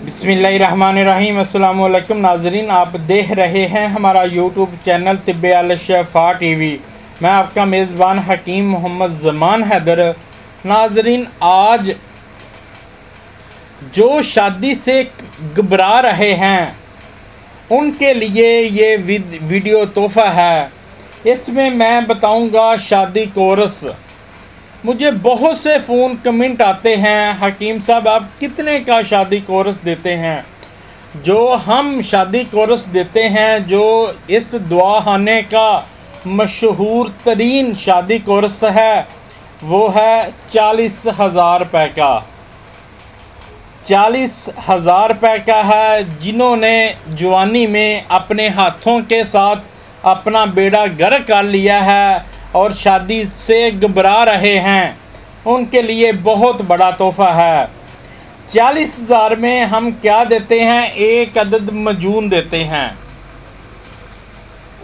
बिस्मिल्लाहिर्रहमानिर्रहीम। अस्सलाम वालेकुम नाजरीन, आप देख रहे हैं हमारा यूट्यूब चैनल तिब्बे अल शफ़ा टीवी। मैं आपका मेज़बान हकीम मोहम्मद ज़मान हैदर। नाजरीन, आज जो शादी से घबरा रहे हैं उनके लिए ये वीडियो तोहफ़ा है। इसमें मैं बताऊंगा शादी कोर्स। मुझे बहुत से फ़ोन कमेंट आते हैं, हकीम साहब आप कितने का शादी कोर्स देते हैं। जो हम शादी कोर्स देते हैं, जो इस दुआखाने का मशहूर तरीन शादी कोर्स है, वो है 40,000 रुपये का। 40,000 रुपये का है। जिन्होंने जवानी में अपने हाथों के साथ अपना बेड़ा गर्क कर लिया है और शादी से घबरा रहे हैं, उनके लिए बहुत बड़ा तोहफ़ा है। 40,000 में हम क्या देते हैं? एक अदद मजून देते हैं।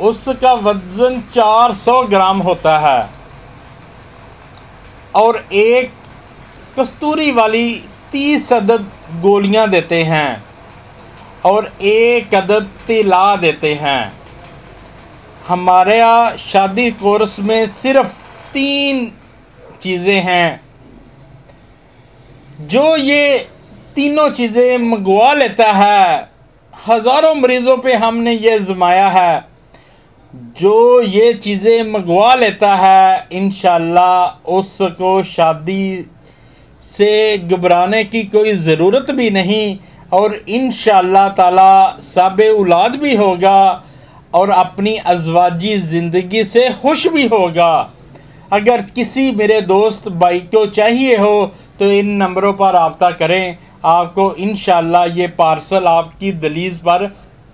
उसका वज़न 400 ग्राम होता है और एक कस्तूरी वाली 30 अदद गोलियां देते हैं और एक अदद तिला देते हैं। हमारे यहाँ शादी कोर्स में सिर्फ 3 चीज़ें हैं। जो ये तीनों चीज़ें मंगवा लेता है, हज़ारों मरीज़ों पे हमने ये आज़माया है, जो ये चीज़ें मंगवा लेता है इंशाअल्लाह उसको शादी से घबराने की कोई ज़रूरत भी नहीं और इंशाअल्लाह ताला साबे औलाद भी होगा और अपनी अज़वाजी ज़िंदगी से खुश भी होगा। अगर किसी मेरे दोस्त भाई को चाहिए हो तो इन नंबरों पर रब्ता करें, आपको इंशाअल्लाह ये पार्सल आपकी दहलीज़ पर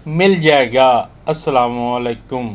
मिल जाएगा। अस्सलामु अलैकुम।